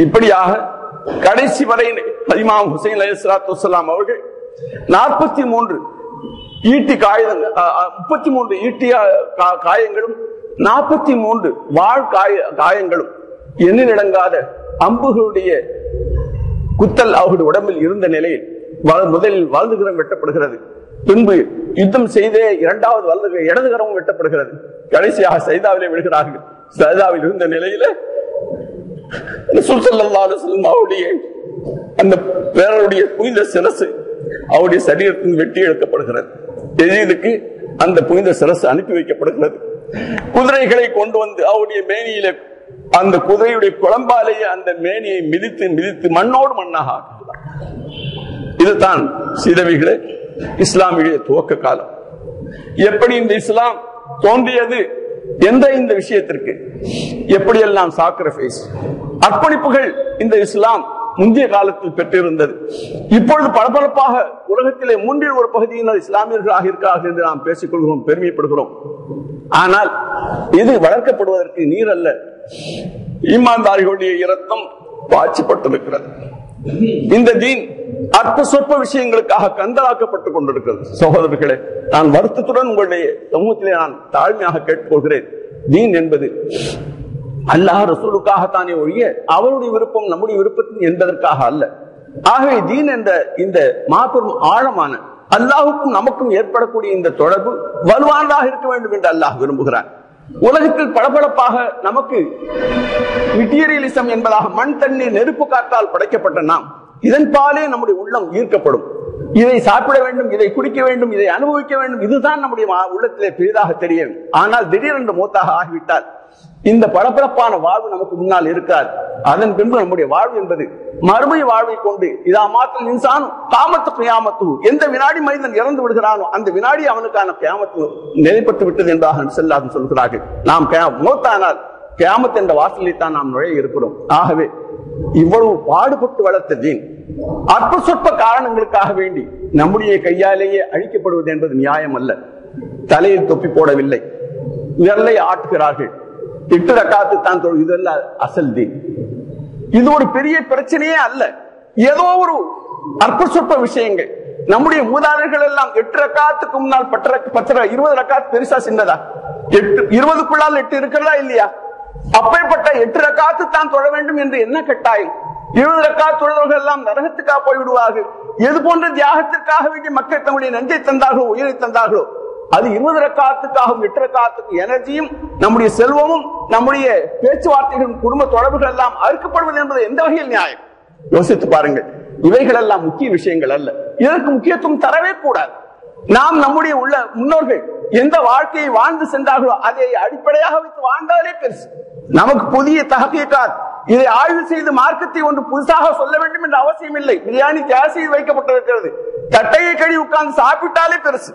இப்படியாக கடைசி வரை இமாம் ஹுசைன் அலைஹிஸ்ஸலாத்து வஸ்ஸலாம் அவர்கள் 43 ஈட்டி காயங்கள், 33 ஈட்டிய காயங்களும் 43 வாழ் காயங்களும், எண்ணிலடங்காத அம்புகளுடைய குத்தல் அவர்களுடைய உடம்பில் இருந்த நிலையில் முதலில் வலதுகரம் வெட்டப்படுகிறது. பின்பு யுத்தம் செய்தே 2வது இடதுகரமும் வெட்டப்படுகிறது. கடைசியாக சைதாவிலே விழுகிறார்கள். சைதாவில் இருந்த நிலையில ரசூல் ஸல்லல்லாஹு அலைஹி வஸல்லம் அவருடைய அந்த பேரருடைய புனித சிரசு அவருடைய சரீரத்தின் வெட்டி இழுக்கப்படுகிறது. எஜீதுக்கு அந்த புனித சிரசு அனுப்பி வைக்கப்படுகிறது. குதிரைகளை கொண்டு வந்து அவருடைய மேனியில அந்த குதிரையுடைய குழம்பாலேயே அந்த மேனியை மிதித்து மிதித்து மண்ணோடு மண்ணாக ஆக்குகிறார். இதுதான் சீதவிகளே இஸ்லாமிய துவக்க காலம். எப்படி இந்த இஸ்லாம் தோன்றியது, இந்த விஷயத்திற்கு எப்படியெல்லாம் சாக்ரிஃபைஸ், அர்ப்பணிப்புகள் இந்த இஸ்லாம் முந்தைய காலத்தில் பெற்றிருந்தது. இப்பொழுது பளபளப்பாக உலகத்திலே 1/3 பகுதியினர் இஸ்லாமியர்களாக இருக்கிறார்கள் என்று நாம் பேசிக்கொள்கிறோம், பெருமைப்படுகிறோம். ஆனால் இது வளர்க்கப்படுவதற்கு நீர் அல்ல, ஈமான்தாரிகளுடைய இரத்தம் பாய்ச்சப்பட்டிருக்கிறது. இந்த தீன் அற்ப சொற்ப விஷயங்களுக்காக கந்தலாக்கப்பட்டுக் கொண்டிருக்கிறது. சகோதரர்களே, நான் வருத்தத்துடன் உங்களுடைய சமூகத்திலே நான் தாழ்மையாக கேட்டுக்கொள்கிறேன். தீன் என்பது அல்லாஹ் ரசூலுக்காகத்தானே ஒழிய அவருடைய விருப்பம் நம்முடைய விருப்பத்தின் என்பதற்காக அல்ல. ஆகவே தீன் என்ற இந்த மாபெரும் ஆழமான அல்லாஹுக்கும் நமக்கும் ஏற்படக்கூடிய இந்த தொடர்பு வலுவானதாக இருக்க வேண்டும் என்று அல்லாஹ் விரும்புகிறான். உலகத்தில் பளபளப்பாக நமக்கு மெட்டீரியலிசம் என்பதாக மண், தண்ணீர், நெருப்பு, காற்றால் படைக்கப்பட்ட நாம் இதன் பாலே நம்முடைய உள்ளம் ஈர்க்கப்படும். இதை சாப்பிட வேண்டும், இதை குடிக்க வேண்டும், இதை அனுபவிக்க வேண்டும், இதுதான் நம்முடைய உள்ளத்திலே பெரிதாக தெரியும். ஆனால் திடீரென்று மூத்தாக ஆகிவிட்டால் இந்த பளபளப்பான வாழ்வு நமக்கு முன்னால் இருக்காது. அதன் பின்பு நம்முடைய வாழ்வு என்பது மறுமை வாழ்வை கொண்டு இதா மாத்தல் இன்சான் காமத்து கியாமத்து, எந்த வினாடி மனிதன் இறந்து விடுகிறானோ அந்த வினாடி அவனுக்கான கியாமத்து நிலைப்பட்டு விட்டது என்பதாக செல்லாது சொல்கிறார்கள். நாம் மூத்தானால் கியாமத் என்ற வாசலில் தான் நாம் நுழைய இருக்கிறோம். ஆகவே இவ்வளவு பாடுபட்டு வளர்த்த தீன் அற்ப சொற்ப காரணங்களுக்காக வேண்டி நம்முடைய கையாலேயே அழிக்கப்படுவது என்பது நியாயம் அல்ல. தலையில் தொப்பி போடவில்லை, விரலை ஆட்டுகிறார்கள், 8 ரக்காத்து தான் தொழுது, இதெல்லாம் அசல் தீன். இது ஒரு பெரிய பிரச்சனையே அல்ல. ஏதோ ஒரு அற்ப சொற்ப விஷயங்கள். நம்முடைய மூதாதையர்கள் எல்லாம் 8 ரக்காத்துக்கு முன்னால் 20 ரக்காத்து பெருசா சின்னதா? 20க்குள்ளால் 8 இருக்கிறதா இல்லையா? அப்பேற்பட்ட 8 ரக்காத்து தான் தொழ வேண்டும் என்று என்ன கட்டாயம்? 20 ரக்காத்து தொழுதவர்கள் எல்லாம் நரகத்துக்காக போய்விடுவார்கள். எது போன்ற தியாகத்திற்காக வேண்டிய மக்கள் தங்களுடைய நெஞ்சை தந்தார்களோ, உயிரை தந்தார்களோ, அது 20 ரக்காத்துக்காகவும் 8 ரக்காத்துக்கு எனர்ஜியும் நம்முடைய செல்வமும் நம்முடைய பேச்சுவார்த்தைகளும் குடும்ப தொடர்புகள் எல்லாம் அறுக்கப்படுவது என்பது எந்த வகையில் நியாயம்? யோசித்து பாருங்கள். இவைகள் எல்லாம் முக்கிய விஷயங்கள் அல்ல. இதற்கு முக்கியத்துவம் தரவே கூடாது. நாம் நம்முடைய உள்ள முன்னோர்கள் எந்த வாழ்க்கையை வாழ்ந்து சென்றார்களோ அதை அடிப்படையாக வைத்து வாழ்ந்தாலே பெருசு. நமக்கு புதிய தஹ்கீகாத், இதை ஆய்வு செய்து மார்க்கத்தை ஒன்று புதுசாக சொல்ல வேண்டும் என்ற அவசியம் இல்லை. பிரியாணி தயார் செய்து வைக்கப்பட்டிருக்கிறது, தட்டையை கழுவி உட்கார்ந்து சாப்பிட்டாலே பெருசு.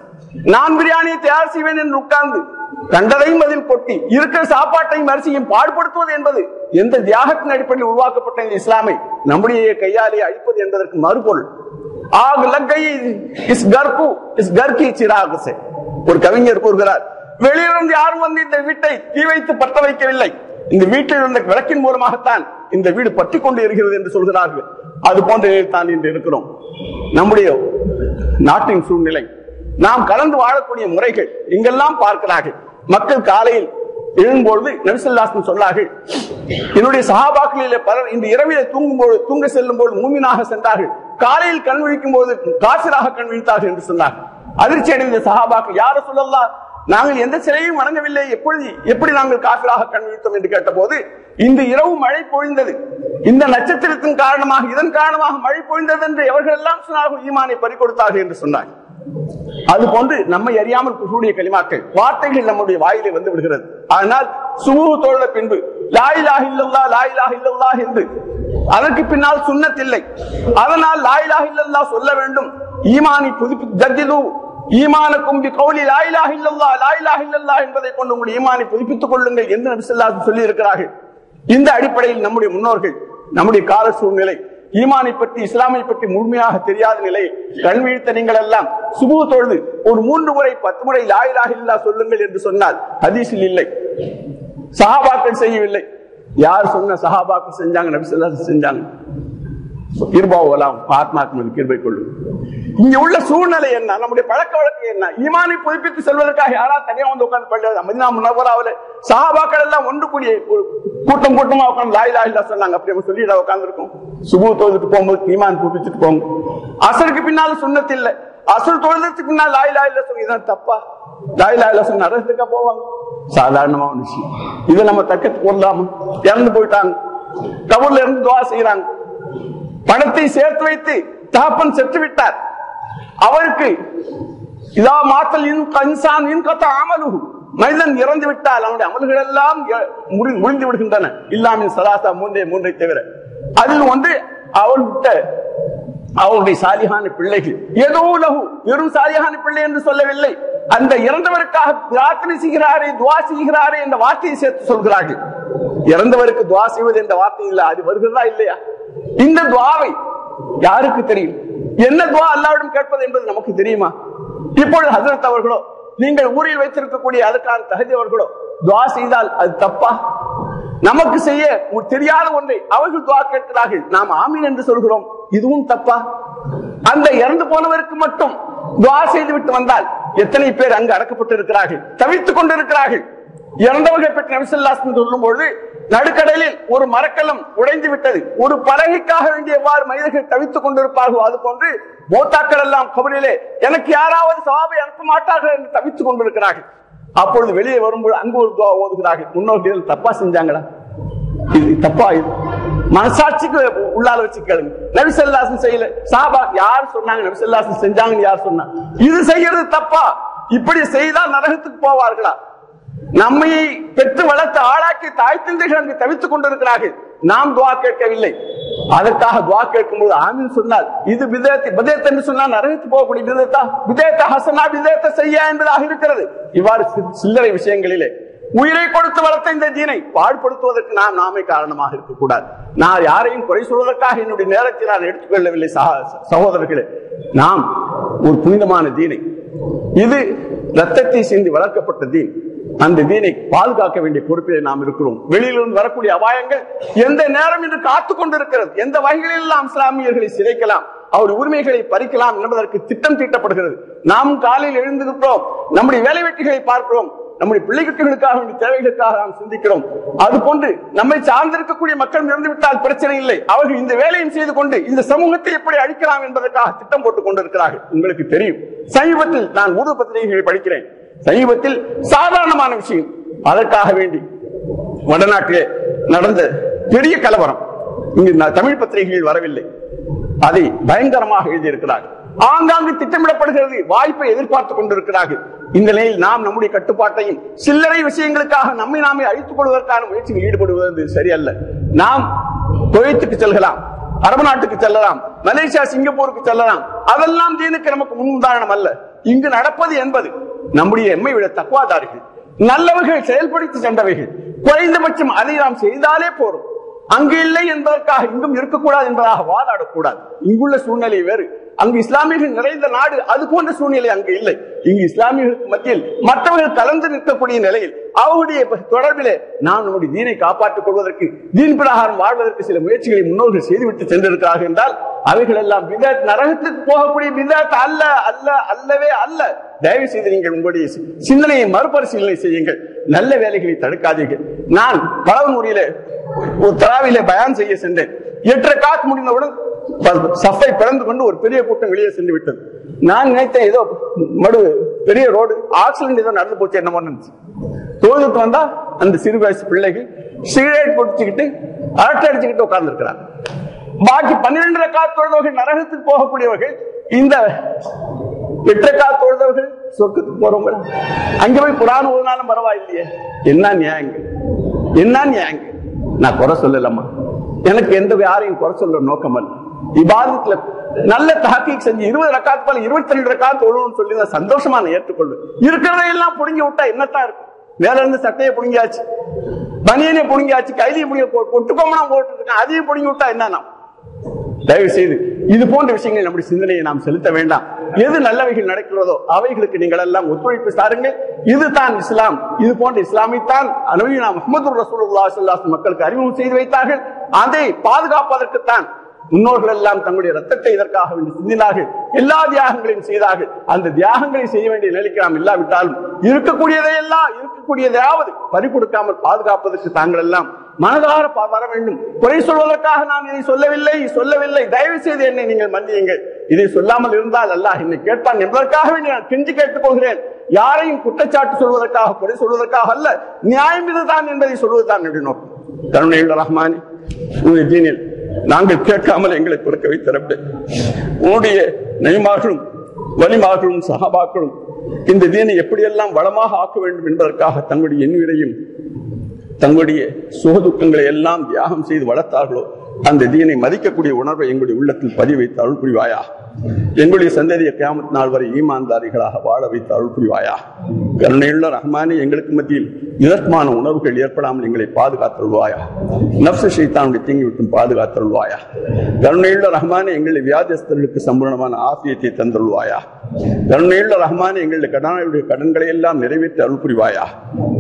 நான் பிரியாணியை தயார் செய்வேன் என்று உட்கார்ந்து கண்டதையும் அதில் கொட்டி இருக்கிற சாப்பாட்டையும் அரிசியும் பாடுபடுத்துவது என்பது எந்த தியாகத்தின் அடிப்படையில் உருவாக்கப்பட்ட இந்த இஸ்லாமை நம்முடைய கையாலே அழிப்பது என்பதற்கு மறுபொருள். ஒரு கவிஞர் கூறுகிறார், வெளியிலிருந்து யாரும் வந்து இந்த வீட்டை தீ வைத்து பற்ற வைக்கவில்லை, இந்த வீட்டில் இருந்த விளக்கின் மூலமாகத்தான் இந்த வீடு பற்றி கொண்டு இருக்கிறது என்று சொல்கிறார்கள். அது போன்ற தான் இன்று இருக்கிறோம். நம்முடைய நாட்டின் சூழ்நிலை, நாம் கலந்து வாழக்கூடிய முறைகள் இங்கெல்லாம் பார்க்கிறார்கள். மக்கள் காலையில் எழும்பொழுது நபி ஸல்லல்லாஹு அலைஹி வஸல்லம் சொன்னார்கள், என்னுடைய சஹாபாக்களிலே பலர் இந்த இரவிலே தூங்க செல்லும் போது மூமினாக சென்றார்கள், காலையில் கண் விழிக்கும் போது காசிராக கண் விழித்தார்கள் என்று சொன்னார்கள். அதிர்ச்சி அடைந்த சஹாபாக்கள், யா ரசூலல்லாஹ், நாங்கள் எந்த சிலையும் வணங்கவில்லை, எப்படி நாங்கள் காசிராக கண் விழித்தோம் என்று கேட்ட போது, இந்த இரவு மழை பொழிந்தது, இந்த நட்சத்திரத்தின் காரணமாக இதன் காரணமாக மழை பொழிந்தது என்று எவர்கள் எல்லாம் சொன்னார்கள் ஈமானை பறிகொடுத்தார்கள் என்று சொன்னார்கள். அது போன்று நம்மை அறியாமல் கூடிய கலிமாக்கள் வார்த்தைகள் நம்முடைய வாயிலே வந்து விடுகிறது. ஆனால் சுமூக தொழுத பின்பு லா இலாஹ இல்லல்லாஹ் லா இலாஹ இல்லல்லாஹ் என்று அதற்கு பின்னால் சுன்னத் இல்லை. அதனால் லா இலாஹ இல்லல்லாஹ் சொல்ல வேண்டும். ஈமானை புதுப்பித்து ஈமானக்கும் பிகௌலி லா இலாஹ இல்லல்லாஹ் லா இலாஹ இல்லல்லாஹ் என்பதை கொண்டு உங்களுடைய ஈமானை புதுப்பித்துக் கொள்ளுங்கள் என்று நபி ஸல்லல்லாஹு அலைஹி வஸல்லம் சொல்லி இருக்கிறார்கள். இந்த அடிப்படையில் நம்முடைய முன்னோர்கள் நம்முடைய கால சூழ்நிலை ஈமானை பற்றி இஸ்லாமை பற்றி முழுமையாக தெரியாத நிலை கண்விழித்த நீங்கள் எல்லாம் சுபூ தொழுது ஒரு 3 முறை 10 முறை லா இலாஹ இல்லல்லாஹ் சொல்லுங்கள் என்று சொன்னால் ஹதீஸில் இல்லை, சஹாபாக்கள் செய்யவில்லை. யார் சொன்ன? சஹாபாக்கள் செஞ்சாங்க, நபி ஸல்லல்லாஹு அலைஹி வஸல்லம் செஞ்சாங்க. கிருபை கொள்ளும். இங்க உள்ள சூழ்நிலை என்ன, நம்முடைய பழக்க வழக்கம் என்ன? ஈமானை புதுப்பித்து செல்வதற்காக யாராவது தனியா வந்து உட்கார்ந்து பள்ளியாவது மதீனா முனவ்வராவுல சஹாபாக்கள் எல்லாம் ஒன்று கூடிய கூட்டம் கூட்டமா உட்கார்ந்து லா இலாஹ இல்லல்லாஹ் சொன்னாங்க. அப்படி நம்ம சொல்லிட்டு உட்கார்ந்து இருக்கும். சுபூ தொழுதுட்டு போகும்போது ஈமான் புதுப்பிச்சுட்டு போங்க. அசருக்கு பின்னால சுன்னத் இல்லை. அசர் தொழுதுக்கு பின்னால் லா இலாஹ இல்லல்லாஹ் சொன்னா இதான் தப்பா? லா இலாஹ இல்லல்லாஹ் சொன்னா நரகத்துக்கா போவாங்க? சாதாரணமான விஷயம். இதை நம்ம தக்கத்து போடலாமா? இறந்து போயிட்டாங்க, கபூர்ல இருந்து துவா செய்யறாங்க. பணத்தை சேர்த்து வைத்து தகப்பன் செத்து விட்டார். அவருக்கு இதா மாத்தல் இன்சான் இன்கத அமலுஹு, மனிதன் இறந்து விட்டால் அவனுடைய அமல்கள் எல்லாம் முடிந்து விடுகின்றன. இல்லாமின் சலாசா மூன்றை தவிர. அதில் வந்து அவள் விட்ட அவருடைய சாலிகான பிள்ளைகள் ஏதோ லகு, வெறும் சாலிகான பிள்ளை என்று சொல்லவில்லை, அந்த இறந்தவருக்காக பிரார்த்தனை செய்கிறாரே துவா செய்கிறாரே என்ற வார்த்தையை சேர்த்து சொல்கிறார்கள். இறந்தவருக்கு துவா செய்வது என்ற வார்த்தை இல்லை, அது வருகிறதா இல்லையா? இந்த துவாவை யாருக்கு தெரியும்? என்ன துவா அல்லாஹ்விடம் கேட்பது என்பது நமக்கு தெரியுமா? இப்பொழுது ஹஜ்ரத் அவர்களோ நீங்கள் ஊரில் வைத்திருக்கக்கூடிய அதுக்கான தகுதி அவர்களோ துவா செய்தால் அது தப்பா? நமக்கு செய்ய தெரியாத ஒன்றை அவர்கள் துவா கேட்கிறார்கள், நாம் ஆமீன் என்று சொல்கிறோம், இதுவும் தப்பா? அந்த இறந்து போனவருக்கு மட்டும் துவா செய்து விட்டு வந்தால் எத்தனை பேர் அங்கு அடக்கப்பட்டு இருக்கிறார்கள், தவித்துக் கொண்டிருக்கிறார்கள். இறந்தவர்களை பற்றி நபி ஸல்லல்லாஹு அலைஹி வஸல்லம் சொல்லும்போது நடுக்கடலில் ஒரு மரக்கலம் உடைந்து விட்டது, ஒரு பலகைக்காக வேண்டிய எவ்வாறு மனிதர்கள் தவித்துக் கொண்டிருப்பார்கள், அது போன்று மௌத்தாக்கள் எல்லாம் கபரிலே எனக்கு யாராவது சவாபை அனுப்ப மாட்டார்கள் என்று தவித்துக் கொண்டிருக்கிறார்கள். அப்பொழுது வெளியே வரும்போது அங்கு ஒரு துவா ஓதுகிறார்கள். முன்னோர்கள் தப்பா செஞ்சாங்களா? இது தப்பா? இது மனசாட்சிக்கு உள்ளால வச்சு கேளுங்க. நபி ஸல்லல்லாஹு அலைஹி வஸல்லம் செய்யல, சஹாபா யார் சொன்னாங்க? நபி ஸல்லல்லாஹு அலைஹி வஸல்லம் செஞ்சாங்கன்னு யார் சொன்னா? இது செய்யறது தப்பா? இப்படி செய்தால் நரகத்துக்கு போவார்களா? நம்மை பெற்று வளர்த்து ஆளாக்கி தாய் தந்தைகள் அங்கு தவித்துக் கொண்டிருக்கிறார்கள். நாம் துவா கேட்கவில்லை. அதற்காக துவா கேட்கும் போது ஆமீன் சொன்னால் இது பிதஅத் என்று சொன்னால் நரகத்துக்கு போகக்கூடிய பிதஅத்தா? பிதஅத் ஹஸனா பிதஅத் ஸய்யா என்பதாக இருக்கிறது. இவ்வாறு சில்லறை விஷயங்களிலே உயிரை கொடுத்து வளர்த்த இந்த தீனை பாழ்படுத்துவதற்கு நாமே காரணமாக இருக்கக்கூடாது. நான் யாரையும் குறை சொல்வதற்காக என்னுடைய நேரத்தை நான் எடுத்துக்கொள்ளவில்லை சகோதரர்களே. நாம் ஒரு புனிதமான தீனை, இது ரத்தத்தை சிந்தி வளர்க்கப்பட்ட தீன், அந்த தீனை பாதுகாக்க வேண்டிய பொறுப்பிலே நாம் இருக்கிறோம். வெளியிலிருந்து வரக்கூடிய அபாயங்கள் எந்த நேரம் என்று காத்துக் கொண்டிருக்கிறது. எந்த வகைகளில் நாம் இஸ்லாமியர்களை சிதைக்கலாம், அவருடைய உரிமைகளை பறிக்கலாம் என்பதற்கு திட்டம் தீட்டப்படுகிறது. நாம் காலையில் எழுந்திருக்கிறோம், நம்முடைய வேலை வெட்டிகளை பார்க்கிறோம், நம்முடைய பிள்ளைகளுக்காக வேண்டிய தேவைகளுக்காக நாம் சிந்திக்கிறோம். அது போன்று நம்மை சார்ந்திருக்கக்கூடிய மக்கள் இறந்துவிட்டால் பிரச்சனை இல்லை, அவர்கள் இந்த வேலையும் செய்து கொண்டு இந்த சமூகத்தை எப்படி அழிக்கலாம் என்பதற்காக திட்டம் போட்டுக் கொண்டிருக்கிறார்கள். உங்களுக்கு தெரியும், சமீபத்தில் நான் உருது பத்திரிகைகளை படிக்கிறேன். சமீபத்தில் சாதாரணமான விஷயம், அதற்காக வேண்டி வடநாட்டிலே நடந்த பெரிய கலவரம் இங்கு தமிழ் பத்திரிகைகள் வரவில்லை, அதை பயங்கரமாக எழுதியிருக்கிறார்கள். ஆங்காங்கு திட்டமிடப்படுகிறது, வாய்ப்பை எதிர்பார்த்துக் கொண்டிருக்கிறார்கள். இந்த நிலையில் நாம் நம்முடைய கட்டுப்பாட்டையும் சில்லறை விஷயங்களுக்காக நம்மை நாமே அழித்துக் கொள்வதற்கான முயற்சியில் ஈடுபடுவது சரியல்ல. நாம் குவைத்துக்கு செல்லலாம், அரபு நாட்டுக்கு செல்லலாம், மலேசியா சிங்கப்பூருக்கு செல்லலாம், அதெல்லாம் தீனுக்கு நமக்கு முன்னுதாரணம் அல்ல. இங்கு நடப்பது என்பது நம்முடைய எம்மை விட தக்வாதாரிகள் நல்லவர்கள் செயல்படுத்தி சென்றவைகள். குறைந்தபட்சம் அதை நாம் செய்தாலே போறோம். அங்கு இல்லை என்பதற்காக இங்கும் இருக்கக்கூடாது என்பதாக வாதாடக்கூடாது. இங்குள்ள சூழ்நிலை வேறு, அங்கு இஸ்லாமியர்கள் நிறைந்த நாடு, அது போன்ற சூழ்நிலை அங்கு இல்லை. இங்கு இஸ்லாமியர்களுக்கு மத்தியில் மற்றவர்கள் கலந்து நிற்கக்கூடிய நிலையில் அவருடைய தொடர்பிலே நாம் நம்முடைய தீனை காப்பாற்றிக் கொள்வதற்கு, தீன் பிரகாரம் வாழ்வதற்கு சில முயற்சிகளை முன்னோர்கள் செய்துவிட்டு சென்றிருக்கிறார்கள் என்றால் அவைகள் எல்லாம் பிதஅத், நரகத்துக்கு போகக்கூடிய பிதஅத் அல்ல, அல்ல, அல்லவே அல்ல. தயவு செய்து நீங்கள் உங்களுடைய சிந்தனையை மறுபரிசீலனை செய்யுங்கள், நல்ல வேலைகளை தடுக்காதீர்கள். நான் பலவனூரில ஒரு தராவில பயான் செய்ய சென்றேன். 8 ரக்காத் முடிந்தவுடன் சஃபை பிறந்து கொண்டு ஒரு பெரிய கூட்டம் வெளியே சென்று விட்டது. நான் நினைத்தேன் ஏதோ பெரிய ரோடு ஆக்சிடென்ட் ஏதோ நடந்து போச்சு என்னமோ நினைச்சு. தொழுதுக்கு வந்தா அந்த சிறு வயசு பிள்ளைகள் சிகரெட் பொடிச்சுக்கிட்டு அரட்டை அடிச்சுக்கிட்டு உட்கார்ந்து இருக்கிறாங்க. பாக்கி 12 ரக்காத் தொழுதவர்கள் நரகத்துக்கு போகக்கூடியவர்கள், இந்த 8 ரக்காத் தொழுதவர்கள் சொர்க்கத்துக்கு போறவங்க. அங்க போய் குர்ஆன் ஓதுனாலும் பரவாயில்லையே. என்ன நியாயங்க, என்ன நியாயங்க? நான் குறை சொல்லலம்மா, எனக்கு எந்த யாரையும் குறை சொல்ற நோக்கம் அல்ல. இபாதத்துல நல்ல தஹ்கீக் செஞ்சு 20 ரக்காத் போல 22 ரக்காத் தொழுன்னு சொல்லி நான் சந்தோஷமா நான் ஏற்றுக்கொள்வேன். இருக்கிறதையெல்லாம் புடுங்கி விட்டா என்னத்தான் இருக்கும்? வேற இருந்து சட்டையை புடுங்கியாச்சு, பனியனை புடுங்கியாச்சு, கைலியை புடுங்க, பொட்டுக்கோமனா போட்டு இருக்கேன், அதையும் புடுங்கி விட்டா என்ன? தயவு செய்து இது போன்ற விஷயங்கள் நம்முடைய சிந்தனையை நாம் செலுத்த வேண்டாம். எது நல்லவைகள் நடக்கிறதோ அவைகளுக்கு நீங்கள் எல்லாம் ஒத்துழைப்பு சாருங்கள். இதுதான் இஸ்லாம். இது போன்ற இஸ்லாமித்தான் நபியுனா முஹம்மது ரசூலுல்லாஹி ஸல்லல்லாஹு அலைஹி வஸல்லம் மக்களுக்கு அறிமுகம் செய்து வைத்தார்கள். அதை பாதுகாப்பதற்குத்தான் முன்னோர்கள் எல்லாம் தங்களுடைய ரத்தத்தை இதற்காக வேண்டி சிந்தினார்கள். எல்லா தியாகங்களையும் செய்தார்கள். அந்த தியாகங்களை செய்ய வேண்டிய நிலைக்கு நாம் இல்லாவிட்டாலும் இருக்கக்கூடியதையாவது பறி கொடுக்காமல் பாதுகாப்பதற்கு தாங்கள் எல்லாம் மனதார வர வேண்டும். குறை சொல்வதற்காக நான் இதை சொல்லவில்லை. தயவு செய்து என்னை நீங்கள் மன்னியுங்கள். இதை சொல்லாமல் இருந்தால் அல்லாஹ் என்னை கேட்பான் என்பதற்காக வேண்டி நான் கெஞ்சி கேட்டுக்கொள்கிறேன். யாரையும் குற்றச்சாட்டு சொல்வதற்காக, குறை சொல்வதற்காக அல்ல, நியாயம் இதுதான் என்பதை சொல்வதுதான் என்னுடைய நோக்கம். கருணையுள்ள ரஹ்மானே, உன்னுடைய தீனில் நாங்கள் கேட்காமல் எங்களை பிறக்க வைத்தரப்பே. உன்னுடைய நபிமார்களும் வலிமார்களும் சஹாபாக்களும் இந்த தீனை எப்படியெல்லாம் வளமாக ஆக்க வேண்டும் என்பதற்காக தங்களுடைய எண்ணுயிரையும் தங்களுடைய சுகதுக்கங்களை எல்லாம் தியாகம் செய்து வளர்த்தார்களோ அந்த தீனை மதிக்கக்கூடிய உணர்வை எங்களுடைய உள்ளத்தில் பதிய வைத்து அருள் புரிவாயா. எங்களுடைய சந்ததிய கியாமத் நாள் வரை ஈமான்தாரிகளாக வாழ வைத்து அருள் புரிவாயா. கருணையுள்ள ரஹ்மானே, எங்களுக்கு மத்தியில் இதற்கான உணர்வுகள் ஏற்படாமல் எங்களை பாதுகாத்தருள்வாயா. நப்சு ஷைத்தானுடைய தீங்கி விட்டும் பாதுகாத்தருள்வாயா. கருணையுள்ள ரஹ்மானே, எங்களுடைய வியாதிஸ்தர்களுக்கு சம்பூர்ணமான ஆஃபியத்தை தந்தருள்வாயா. கருணையுள்ள ரஹ்மானே, எங்களுடைய கடன்களை எல்லாம் நிறைவேற்றி அருள் புரிவாயா.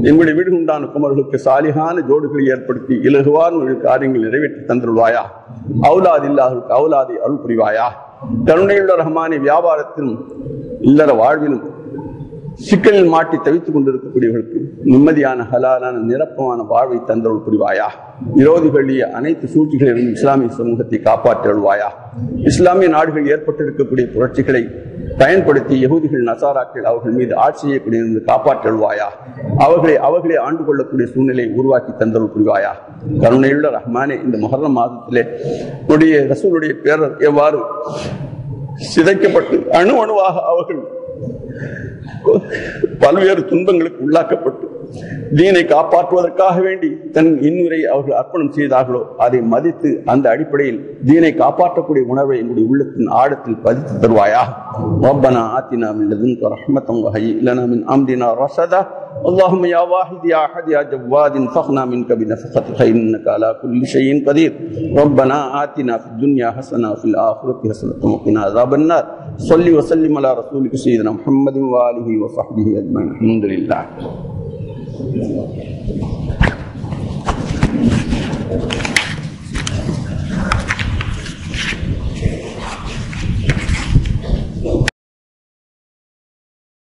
எங்களுடைய வீடு உண்டான குமர்களுக்கு சாலிகான ஜோடுகளை ஏற்படுத்தி இலகுவான காரியங்கள் நிறைவேற்றி தந்தருள்வாயா. அவுலாது இல்லாதவர்களுக்கு அவுலாதை அருள் புரிவாயா. கருணையுள்ள ரஹ்மானே, வியாபாரத்திலும் இல்லற வாழ்விலும் சிக்கலில் மாட்டி தவித்துக் கொண்டிருக்கக்கூடியவர்களுக்கு நிம்மதியான ஹலாலான நிரப்பமான வாழ்வை தந்தருள் புரிவாயா. விரோதிகளுடைய அனைத்து சூழ்ச்சிகளிலும் இஸ்லாமிய சமூகத்தை காப்பாற்றல்வாயா. இஸ்லாமிய நாடுகள் ஏற்பட்டிருக்கக்கூடிய புரட்சிகளை பயன்படுத்தி யகூதிகள் நசாராக்கள் அவர்கள் மீது ஆட்சி செய்யக்கூடிய காப்பாற்றல்வாயா. அவர்களே ஆண்டு கொள்ளக்கூடிய சூழ்நிலையை உருவாக்கி தந்தருள் புரிவாயா. கருணையுள்ள ரஹ்மானே, இந்த முஹர்ரம் மாதத்திலே உடைய ரசூலுடைய பேரர் எவ்வாறு சிதைக்கப்பட்டு அணு அணுவாக அவர்கள் பல்வேறு துன்பங்களுக்கு உள்ளாக்கப்பட்டு தீனை காப்பாற்றுவதற்காக வேண்டி தன் இன்னுரை அவர்கள் அர்ப்பணம் செய்தார்களோ அதை மதித்து அந்த அடிப்படையில் தீனை காப்பாற்றக்கூடிய உணர்வை எங்களுடைய உள்ளத்தின் ஆழத்தில் பதித்து தருவாயா. ரப்பனா ஆத்தினா மின் லதுன்க ரஹ்மத்தன் வஹய்யிஅ லனா மின் அம்ரினா ரஷதா. اللهم يا واحد يا احد يا جواد فاغنا منك بنفقة خير انك على كل شيء قدير. ربنا آتنا في الدنيا حسنة وفي الآخرة حسنة وقنا عذاب النار. صل وسلم على رسولك سيدنا محمد وآله وصحبه أجمعين. الحمد لله.